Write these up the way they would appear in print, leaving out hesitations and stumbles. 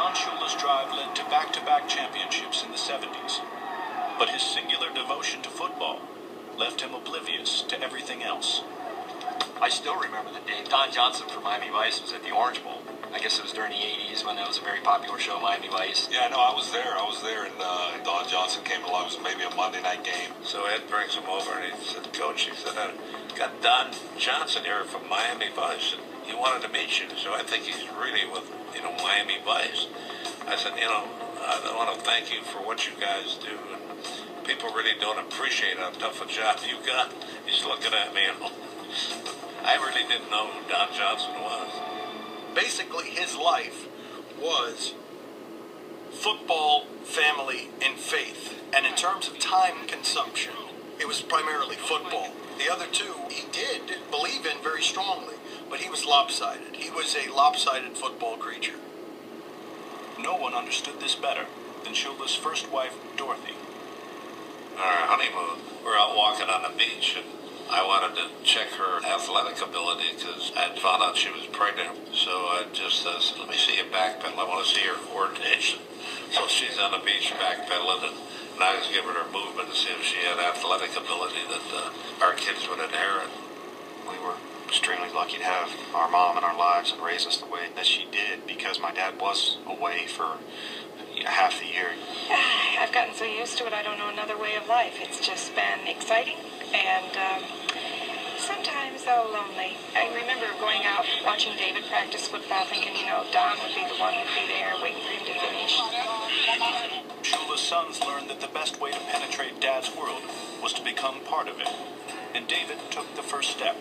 Don Shula's drive led to back-to-back championships in the 70s. But his singular devotion to football left him oblivious to everything else. I still remember the day Don Johnson from Miami Vice was at the Orange Bowl. I guess it was during the 80s when that was a very popular show, Miami Vice. Yeah, no, I was there, and Don Johnson came along. It was maybe a Monday night game. So Ed brings him over, and he said, Coach, he said, I got Don Johnson here from Miami Vice, and he wanted to meet you, so I think he's really with, Miami Vice. I said, I want to thank you for what you guys do, and people really don't appreciate how tough a job you got. He's looking at me, I really didn't know who Don Johnson was. Basically, his life was football, family, and faith. And in terms of time consumption, it was primarily football. The other two, he did believe in very strongly, but he was lopsided. He was a lopsided football creature. No one understood this better than Shula's first wife, Dorothy. Our honeymoon, we're out walking on the beach, and I wanted to check her athletic ability because I'd found out she was pregnant. So I just said, let me see you backpedal. I want to see her coordination. So she's on the beach backpedaling, and I was giving her movement to see if she had athletic ability that our kids would inherit. We were extremely lucky to have our mom in our lives and raise us the way that she did because my dad was away for half the year. I've gotten so used to it, I don't know another way of life. It's just been exciting and sometimes, though, lonely. I remember going out watching David practice football thinking, Don would be the one who'd be there waiting for him to finish. Shula's sons learned that the best way to penetrate Dad's world was to become part of it, and David took the first step.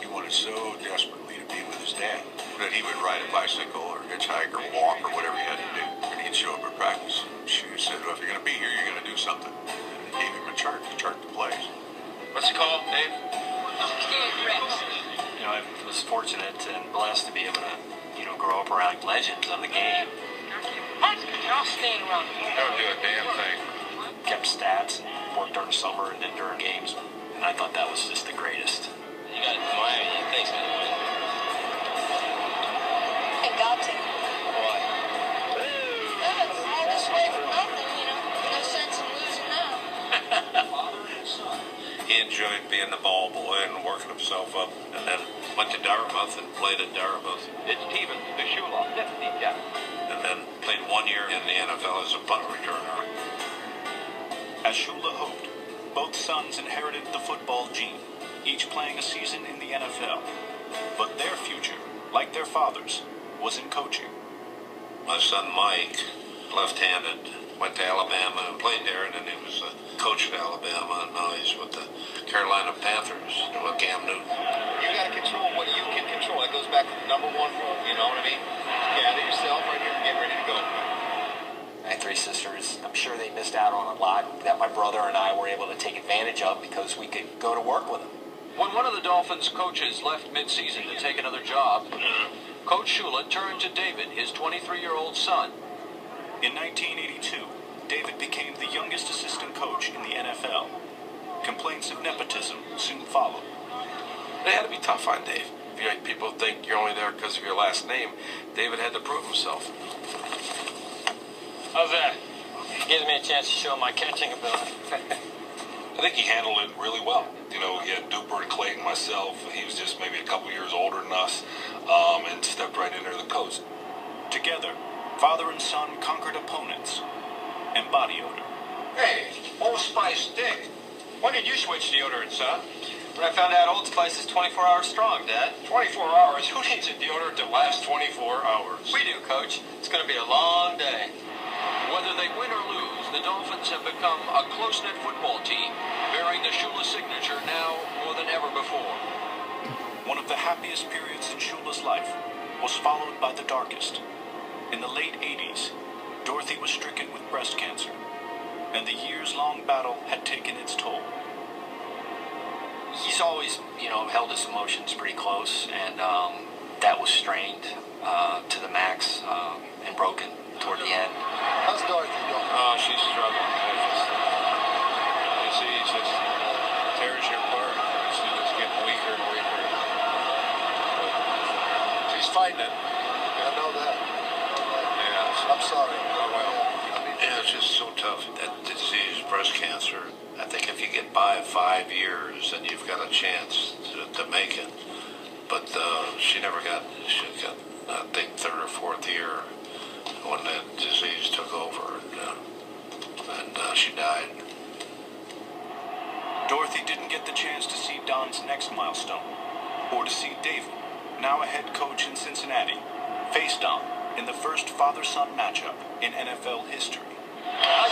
He wanted so desperately to be with his dad that he would ride a bicycle or hitchhike or walk or whatever he had to do. And he'd show up at practice. She said, well, if you're going to be here, you're going to do something. And they gave him a chart to chart the plays. What's it called, Dave? Rex. I was fortunate and blessed to be able to, grow up around legends of the game. I'll stand around. Don't do a damn thing. Kept stats and worked during the summer and then during games. And I thought that was just the greatest. You got Miami. Thanks, man. I got to. Why? All this way for nothing, No sense in losing now. He enjoyed being the ball boy and working himself up, and then went to Dartmouth and played at Dartmouth. It's Steven Shula, deputy captain. And then played 1 year in the NFL as a punt returner. As Shula hoped, both sons inherited the football gene, each playing a season in the NFL. But their future, like their father's, was in coaching. My son Mike, left-handed, went to Alabama and played there, and then he was a coach at Alabama, and now he's with the Carolina Panthers with Cam Newton. You got to control what you can control. That goes back to the number one rule, you know what I mean? Gather yourself right here and get ready to go. I had 3 sisters. I'm sure they missed out on a lot that my brother and I were able to take advantage of because we could go to work with them. When one of the Dolphins' coaches left mid-season to take another job, Coach Shula turned to David, his 23-year-old son. In 1982, David became the youngest assistant coach in the NFL. Complaints of nepotism soon followed. It had to be tough on Dave. If people think you're only there because of your last name, David had to prove himself. How's that? Gives me a chance to show my catching ability. I think he handled it really well. He had Duper and Clayton, myself. He was just maybe a couple years older than us, and stepped right in there the coach. Together, father and son conquered opponents and body odor. Hey, Old Spice Dick. When did you switch deodorant, son? When I found out Old Spice is 24 hours strong, Dad. 24 hours? Who needs a deodorant to last 24 hours? We do, Coach. It's going to be a long day. Whether they win or lose, the Dolphins have become a close-knit football team, bearing the Shula signature now more than ever before. One of the happiest periods in Shula's life was followed by the darkest. In the late 80s, Dorothy was stricken with breast cancer, and the years-long battle had taken its toll. He's always, held his emotions pretty close, and that was strained to the max and broken toward the end. How's Dorothy doing? Oh, she's struggling. You see, it just tears you apart. She's just getting weaker and weaker. But she's fighting it. I know that. Yeah. I'm sorry. Yeah, it's just so tough. That disease, breast cancer, I think if you get by 5 years, then you've got a chance to make it. But she never got, I think, third or fourth year when that disease took over, and she died. Dorothy didn't get the chance to see Don's next milestone, or to see David, now a head coach in Cincinnati, face Don in the first father-son matchup in NFL history. I'm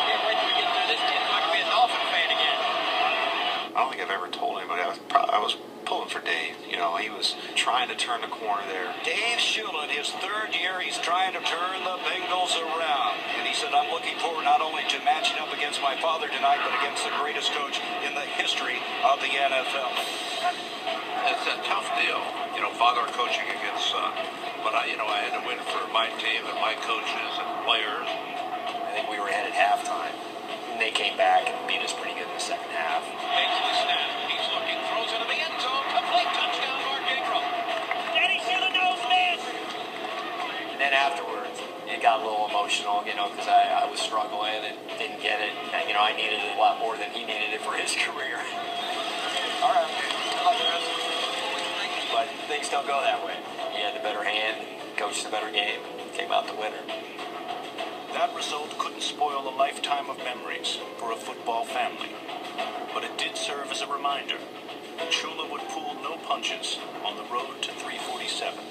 can't wait till we get through this kid so I can be a Dolphin fan again. I don't think I've ever told anybody. I was pulling for Dave. You know, he was trying to turn the corner there. Dave Shula, in his third year, he's trying to turn the Bengals around. And he said, I'm looking forward not only to matching up against my father tonight, but against the greatest coach in the history of the NFL. It's a tough deal, father coaching against son. But I had to win for my team and my coaches and players. I think we were ahead at halftime. And they came back and beat us pretty good in the second half. Takes the snap. He's looking, throws into the end zone. Complete touchdown, Mark Ingram. Daddy Shula knows this! And then afterwards, it got a little emotional, because I was struggling and didn't get it. And, I needed it a lot more than he needed it for his career. All right. But things don't go that way. He had the better hand, coached the better game, came out the winner. That result couldn't spoil a lifetime of memories for a football family, but it did serve as a reminder that Shula would pull no punches on the road to 347.